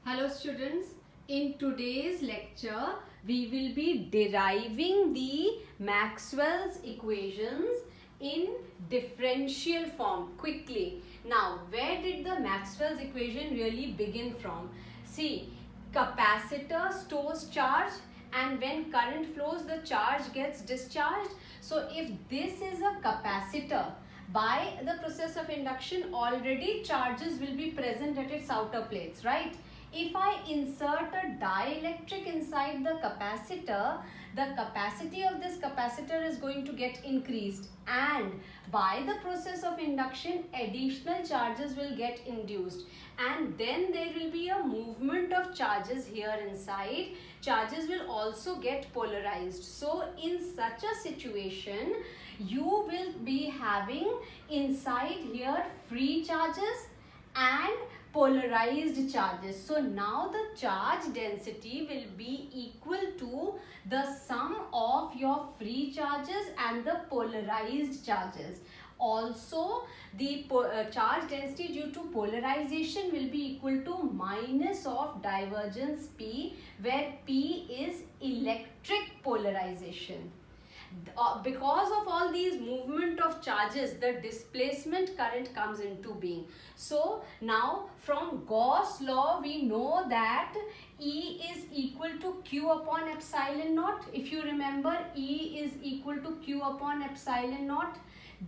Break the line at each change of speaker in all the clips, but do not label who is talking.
Hello students, in today's lecture we will be deriving the Maxwell's equations in differential form quickly. Now where did the Maxwell's equation really begin from? See, capacitor stores charge and when current flows the charge gets discharged. So if this is a capacitor, by the process of induction already charges will be present at its outer plates, right? If I insert a dielectric inside the capacity of this capacitor is going to get increased, and by the process of induction additional charges will get induced, and then there will be a movement of charges here inside. Charges will also get polarized. So in such a situation you will be having inside here free charges and polarized charges. So now the charge density will be equal to the sum of your free charges and the polarized charges. Also the charge density due to polarization will be equal to minus of divergence P, where P is electric polarization. Because of all these movement of charges, the displacement current comes into being. So now from Gauss law we know that E is equal to Q upon epsilon naught. If you remember, E is equal to Q upon epsilon naught.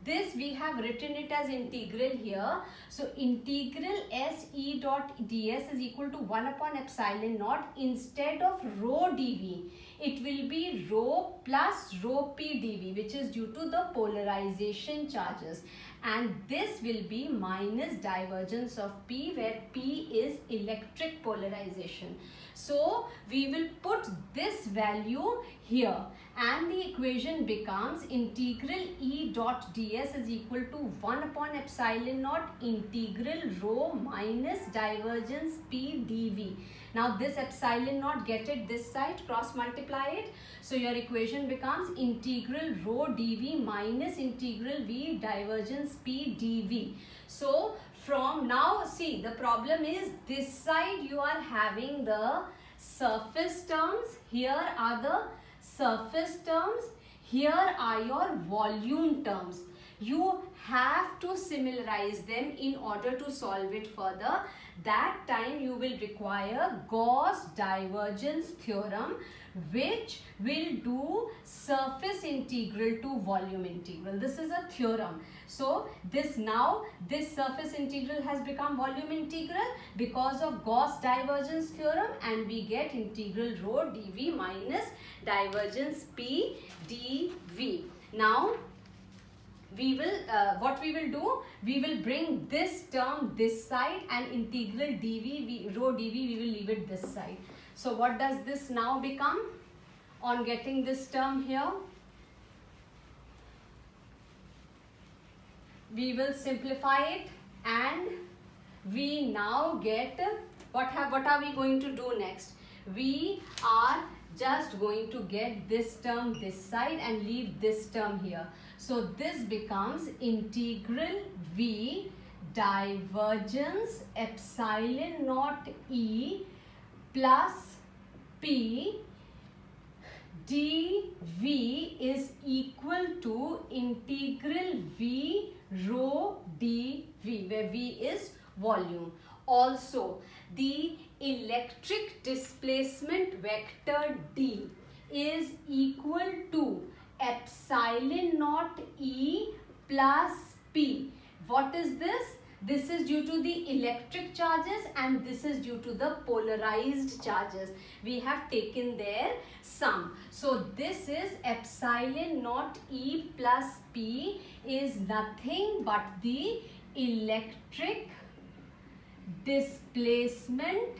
This we have written it as integral here. So integral S E dot ds is equal to 1 upon epsilon naught. Instead of rho dv, it will be rho plus rho p dv, which is due to the polarization charges, and this will be minus divergence of P, where P is electric polarization. So we will put this value here and the equation becomes integral E dot ds is equal to 1 upon epsilon naught integral rho minus divergence P dv. Now this epsilon naught, get it this side, cross multiply it. So your equation becomes integral rho dv minus integral V divergence P dv. So from now, see, the problem is this side you are having the surface terms, here are the surface terms, here are your volume terms. You have to similarize them in order to solve it further. That time you will require Gauss divergence theorem, which will do surface integral to volume integral. This is a theorem. So this surface integral has become volume integral because of Gauss divergence theorem, and we get integral rho dv minus divergence P dv. Now we will what we will do, we will bring this term this side and integral rho dv we will leave it this side. So what does this now become on getting this term here? We will simplify it and we now get what are we going to do next? We are just going to get this term this side and leave this term here. So this becomes integral V divergence epsilon naught E plus P dV is equal to integral V rho dV, where V is volume. Also, the electric displacement vector D is equal to epsilon naught E plus P. What is this? This is due to the electric charges and this is due to the polarized charges. We have taken their sum. So this is epsilon naught E plus P is nothing but the electric displacement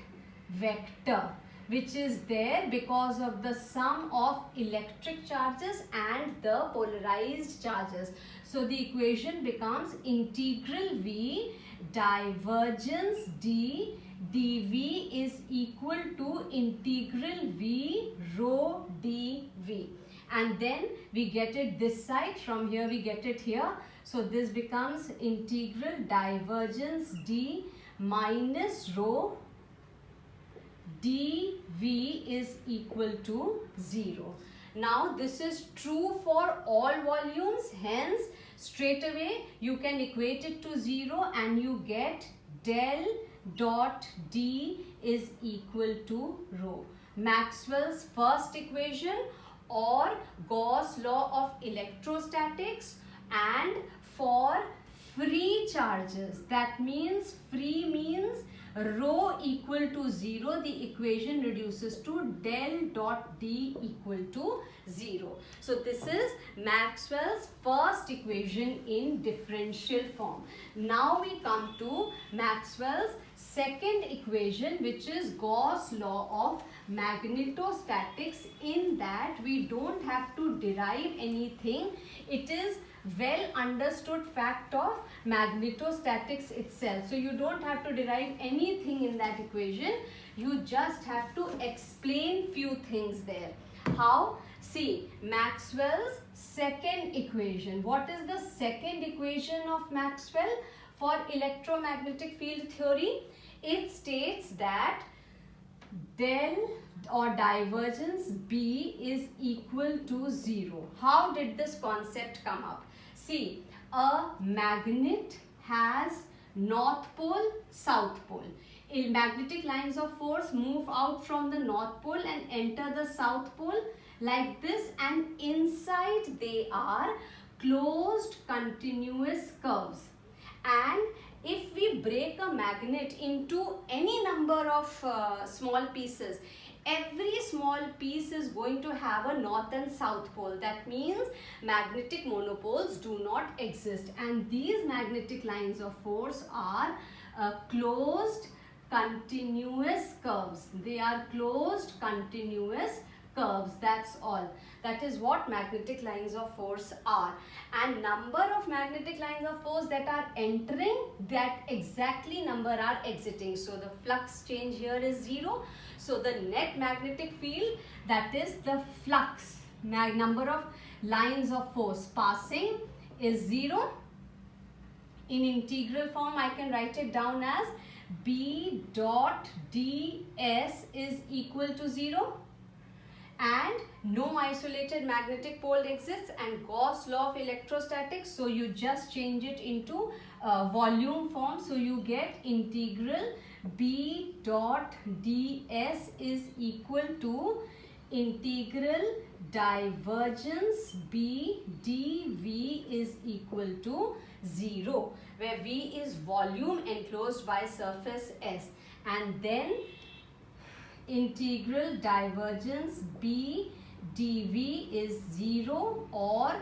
vector, which is there because of the sum of electric charges and the polarized charges. So the equation becomes integral V divergence D dV is equal to integral V rho dV, and then we get it this side, from here we get it here. So this becomes integral divergence D minus rho dV is equal to 0. Now this is true for all volumes, hence straight away you can equate it to 0 and you get del dot D is equal to rho. Maxwell's first equation or Gauss law of electrostatics, and for free charges, that means free means rho equal to 0, the equation reduces to del dot D equal to 0. So this is Maxwell's first equation in differential form. Now we come to Maxwell's second equation, which is Gauss law of magnetostatics. In that we don't have to derive anything. It is well understood fact of magnetostatics itself. So you don't have to derive anything in that equation. You just have to explain few things there. How? See, Maxwell's second equation. What is the second equation of Maxwell for electromagnetic field theory? It states that del or divergence B is equal to 0. How did this concept come up? See, a magnet has north pole, south pole. Magnetic lines of force move out from the north pole and enter the south pole like this, and inside they are closed continuous curves. And if we break a magnet into any number of small pieces, every small piece is going to have a north and south pole. That means magnetic monopoles do not exist, and these magnetic lines of force are closed continuous curves. They are closed continuous curves. That's all. That is what magnetic lines of force are. And number of magnetic lines of force that are entering, that exactly number are exiting. So the flux change here is 0. So the net magnetic field, that is the flux, number of lines of force passing is 0. In integral form, I can write it down as B dot ds is equal to 0. And no isolated magnetic pole exists, and Gauss law of electrostatics, so you just change it into volume form. So you get integral B dot ds is equal to integral divergence B dV is equal to 0, where V is volume enclosed by surface S, and then integral divergence B dV is 0 or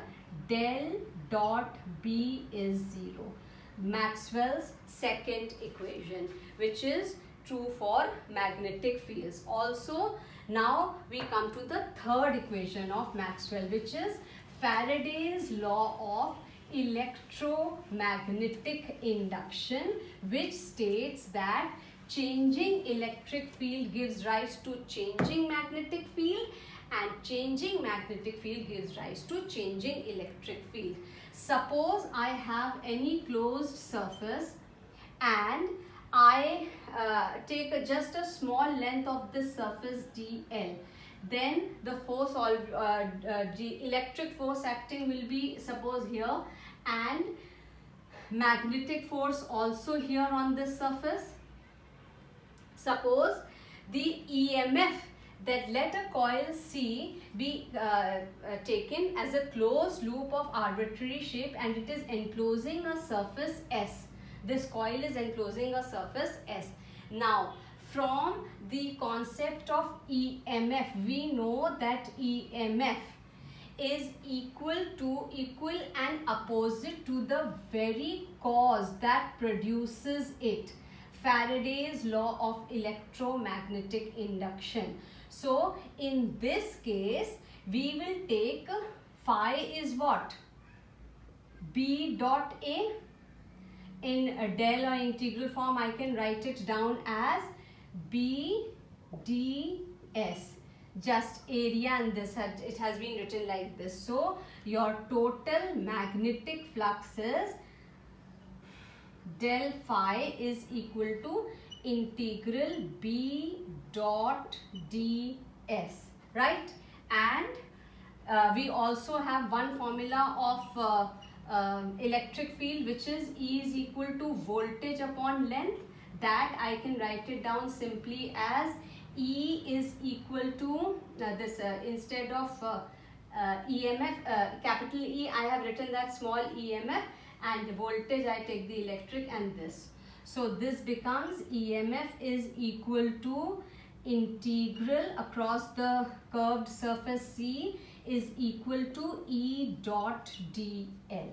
del dot B is 0. Maxwell's second equation, which is true for magnetic fields. Also, now we come to the third equation of Maxwell, which is Faraday's law of electromagnetic induction, which states that changing electric field gives rise to changing magnetic field, and changing magnetic field gives rise to changing electric field. Suppose I have any closed surface and I take just a small length of this surface dl. Then the force, the electric force acting will be, suppose here, and magnetic force also here on this surface. Suppose the EMF, that let a coil C be taken as a closed loop of arbitrary shape, and it is enclosing a surface S. This coil is enclosing a surface S. Now, from the concept of EMF, we know that EMF is equal and opposite to the very cause that produces it. Faraday's law of electromagnetic induction. So in this case, we will take phi is what? B dot A. In a del or integral form, I can write it down as B ds. Just area, and this it has been written like this. So your total magnetic flux is del phi is equal to integral B dot ds, right? And we also have one formula of electric field, which is E is equal to voltage upon length. That I can write it down simply as E is equal to instead of EMF, capital E, I have written that small EMF, and voltage I take the electric and this. So this becomes EMF is equal to integral across the curved surface C is equal to E dot dl.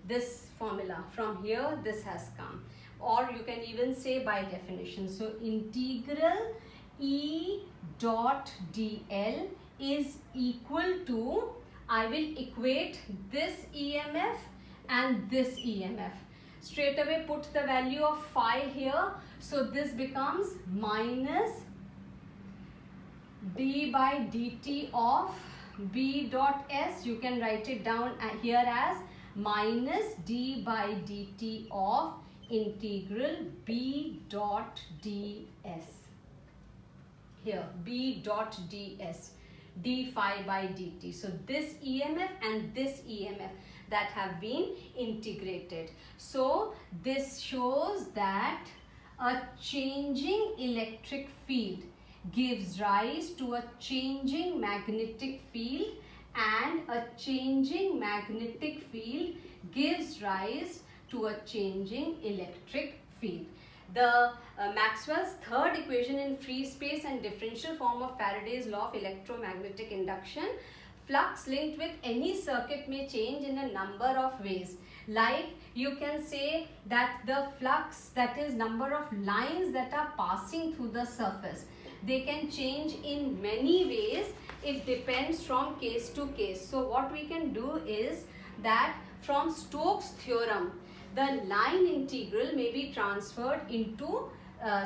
This formula, from here this has come, or you can even say by definition. So integral E dot dl is equal to, I will equate this EMF and this EMF. Straight away put the value of phi here. So this becomes minus d by dt of B dot S. You can write it down here as minus d by dt of integral B dot ds. Here B dot ds, d phi by dt. So this EMF and this EMF that have been integrated. So this shows that a changing electric field gives rise to a changing magnetic field, and a changing magnetic field gives rise to a changing electric field. The Maxwell's third equation in free space and differential form of Faraday's law of electromagnetic induction, flux linked with any circuit may change in a number of ways. Like you can say that the flux, that is number of lines that are passing through the surface, they can change in many ways. It depends from case to case. So what we can do is that from Stokes' theorem, the line integral may be transferred into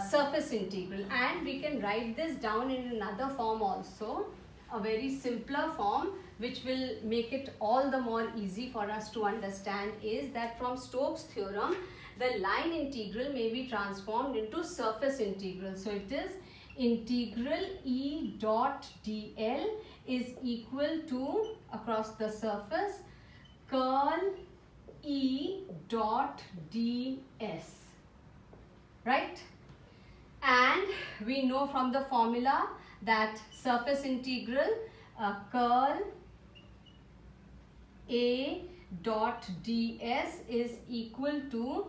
surface integral, and we can write this down in another form also, a very simpler form, which will make it all the more easy for us to understand, is that from Stokes' theorem, the line integral may be transformed into surface integral. So it is integral E dot dl is equal to, across the surface, curl E dot ds, right? And we know from the formula that surface integral curl A dot ds is equal to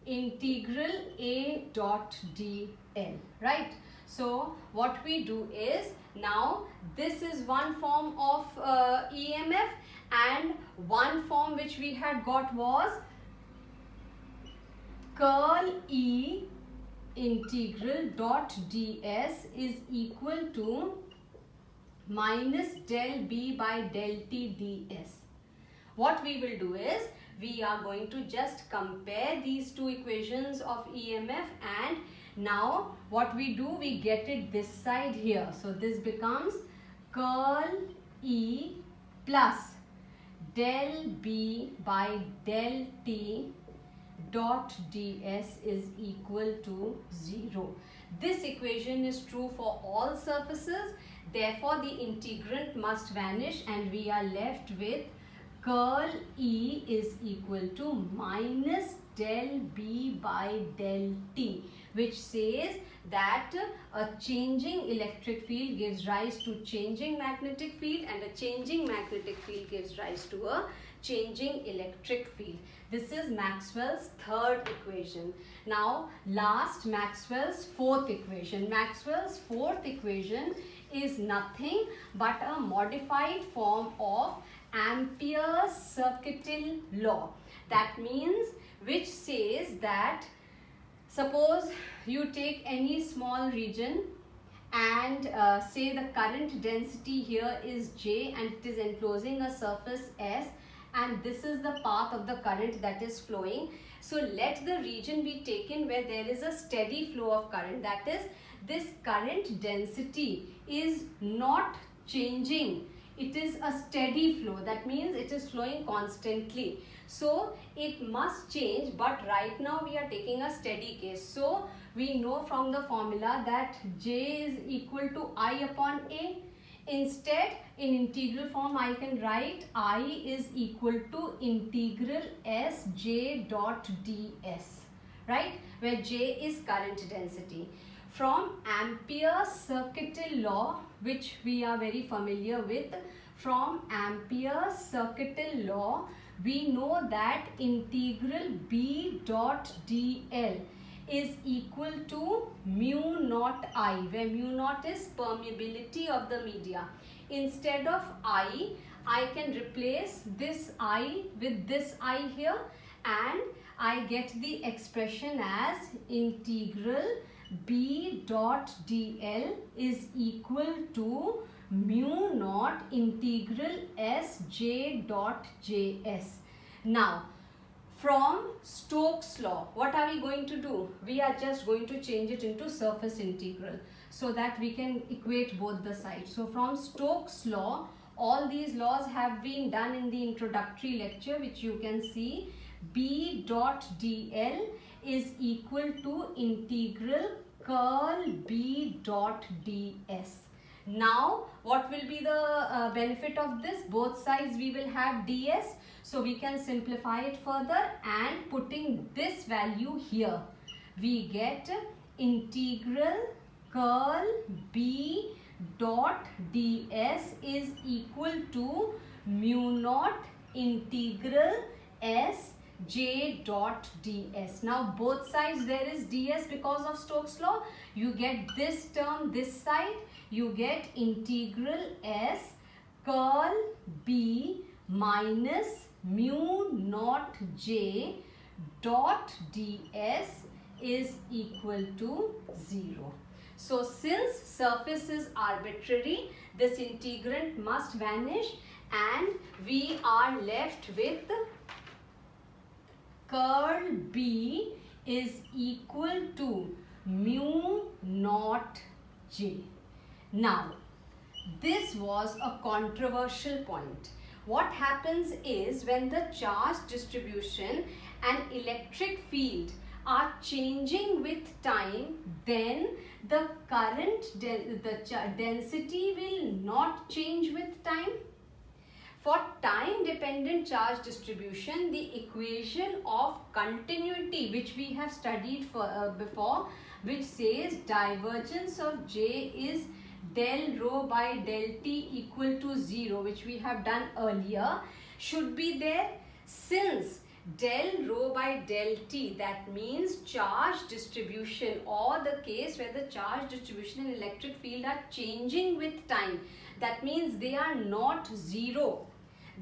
integral A dot dl, right? So what we do is, now this is one form of EMF, and one form which we had got was curl E integral dot ds is equal to minus del B by del T ds. What we will do is, we are going to just compare these two equations of EMF, and now what we do, we get it this side here. So this becomes curl E plus del B by del T dot ds is equal to 0. This equation is true for all surfaces. Therefore, the integrand must vanish, and we are left with curl E is equal to minus del B by del T, which says that a changing electric field gives rise to changing magnetic field, and a changing magnetic field gives rise to a changing electric field. This is Maxwell's third equation. Now, last, Maxwell's fourth equation. Maxwell's fourth equation is nothing but a modified form of Ampere's circuital law. That means, which says that suppose you take any small region and say the current density here is J, and it is enclosing a surface S, and this is the path of the current that is flowing. So let the region be taken where there is a steady flow of current. That is, this current density is not changing. It is a steady flow. That means it is flowing constantly. So it must change, but right now we are taking a steady case. So We know from the formula that J is equal to I upon A. Instead, in integral form, I can write I is equal to integral Sj dot ds, right? Where J is current density. From Ampere's circuital law, which we are very familiar with, from Ampere's circuital law, we know that integral B dot dl is equal to mu naught I, where mu naught is permeability of the media. Instead of I can replace this I with this I here, and I get the expression as integral B dot dl is equal to mu naught integral Sj dot js. Now, from Stokes' law, what are we going to do? We are just going to change it into surface integral so that we can equate both the sides. So from Stokes' law, all these laws have been done in the introductory lecture, which you can see. B dot dl is equal to integral curl B dot ds. Now, what will be the benefit of this? Both sides we will have ds. So we can simplify it further, and putting this value here, we get integral curl B dot ds is equal to mu naught integral Sj dot ds. Now both sides there is ds because of Stokes' law. You get this term this side, you get integral S curl B minus mu naught J dot ds is equal to 0. So since surface is arbitrary, this integrand must vanish, and we are left with curl B is equal to mu naught J. Now, this was a controversial point. What happens is, when the charge distribution and electric field are changing with time, then the current density will not change with time. For time dependent charge distribution, the equation of continuity, which we have studied before, which says divergence of J is del rho by del T equal to 0, which we have done earlier, should be there. Since del rho by del T, that means charge distribution, or the case where the charge distribution and electric field are changing with time, that means they are not 0.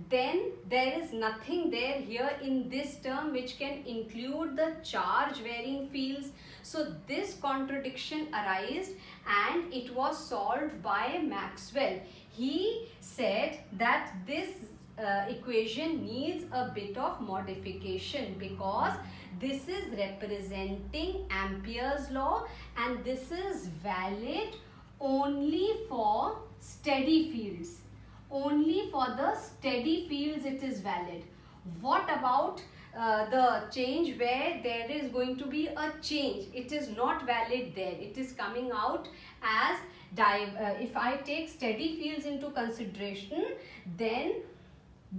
Then there is nothing there here in this term which can include the charge varying fields. So this contradiction arose, and it was solved by Maxwell. He said that this equation needs a bit of modification, because this is representing Ampere's law, and this is valid only for steady fields. Only for the steady fields it is valid. What about the change where there is going to be a change? It is not valid there. It is coming out as if I take steady fields into consideration, then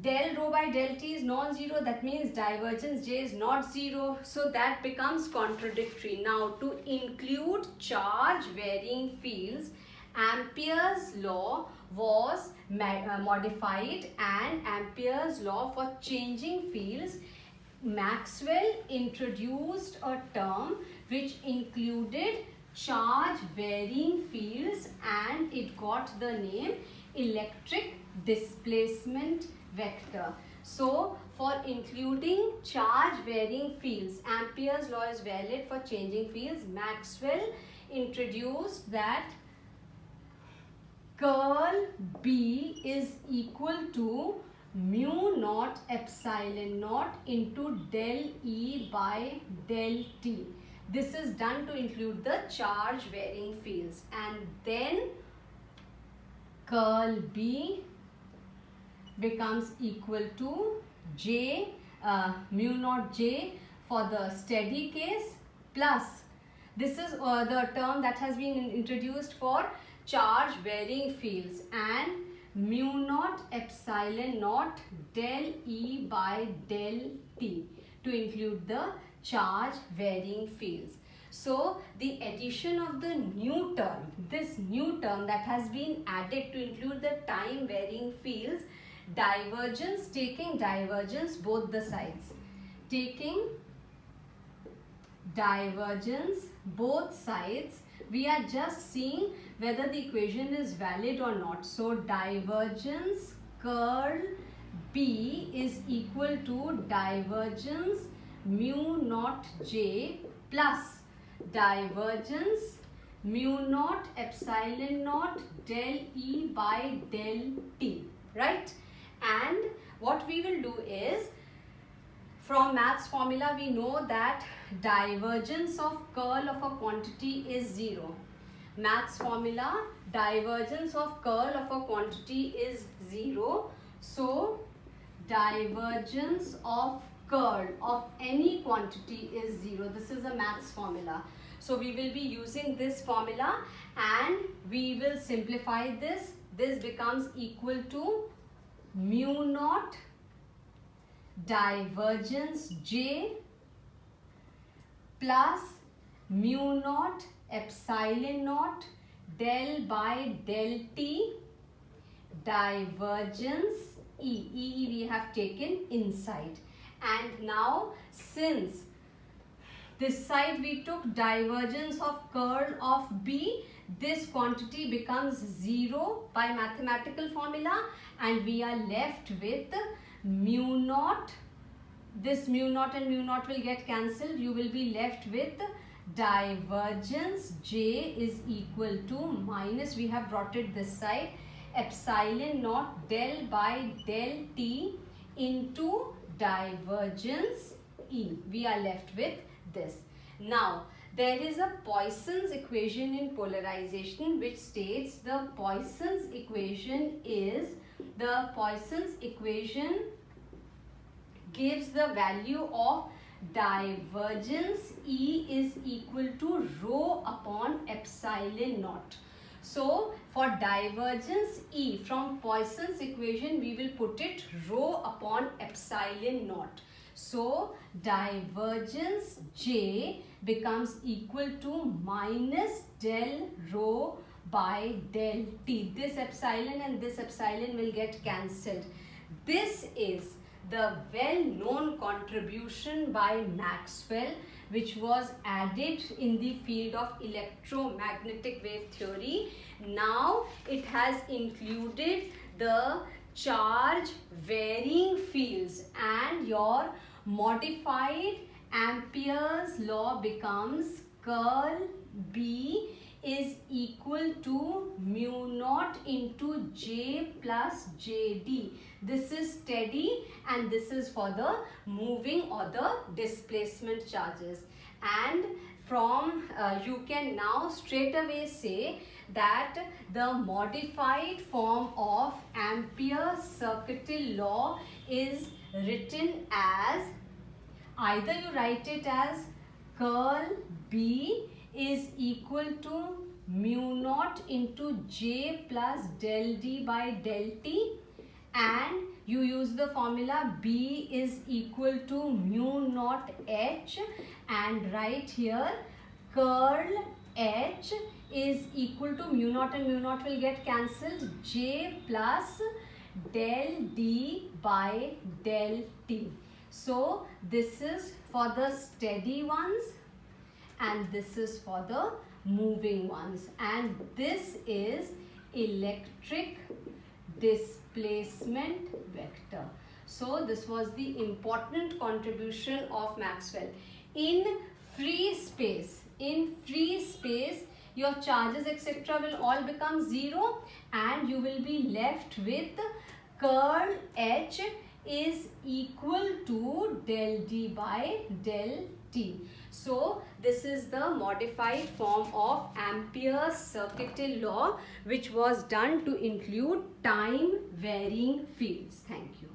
del rho by del T is non-zero. That means divergence J is not 0. So that becomes contradictory. Now, to include charge varying fields, Ampere's law was modified, and Ampere's law for changing fields, Maxwell introduced a term which included charge varying fields, and it got the name electric displacement vector. So for including charge varying fields, Ampere's law is valid for changing fields. Maxwell introduced that curl B is equal to mu naught epsilon naught into del E by del T. This is done to include the charge varying fields, and then curl B becomes equal to J mu naught J for the steady case, plus This is the term that has been introduced for charge varying fields, and mu naught epsilon naught del E by del T to include the charge varying fields. So the addition of the new term, this new term that has been added to include the time varying fields, divergence, taking divergence both the sides, taking divergence both sides, we are just seeing whether the equation is valid or not. So divergence curl B is equal to divergence mu naught J plus divergence mu naught epsilon naught del E by del T, right? And what we will do is, from maths formula we know that divergence of curl of a quantity is 0. Maths formula, divergence of curl of a quantity is 0. So divergence of curl of any quantity is 0. This is a maths formula. So we will be using this formula and we will simplify this. This becomes equal to mu naught divergence J plus mu naught epsilon naught del by del T divergence E. E we have taken inside. And now, since this side we took divergence of curl of B, this quantity becomes 0 by mathematical formula, and we are left with mu naught. This mu naught and mu naught will get cancelled. You will be left with divergence J is equal to minus, we have brought it this side, epsilon naught del by del T into divergence E. We are left with this. Now, there is a Poisson's equation in polarization which states the Poisson's equation gives the value of divergence E is equal to rho upon epsilon naught. So for divergence E from Poisson's equation we will put it rho upon epsilon naught. So divergence J becomes equal to minus del rho by del T. This epsilon and this epsilon will get cancelled. This is the well-known contribution by Maxwell, which was added in the field of electromagnetic wave theory. Now it has included the charge varying fields, and your modified Ampere's law becomes curl B is equal to mu naught into J plus JD. This is steady and this is for the moving or the displacement charges. And from you can now straight away say that the modified form of Ampere's circuital law is written as, either you write it as curl B is equal to mu naught into J plus del D by del T, and you use the formula B is equal to mu naught H, and right here curl H is equal to mu naught and mu naught will get cancelled, J plus del D by del T. So this is for the steady ones and this is for the moving ones, and this is electric displacement vector. So this was the important contribution of Maxwell. In free space, your charges etc. will all become 0 and you will be left with curl H is equal to del D by del T. So this is the modified form of Ampere's circuital law, which was done to include time varying fields. Thank you.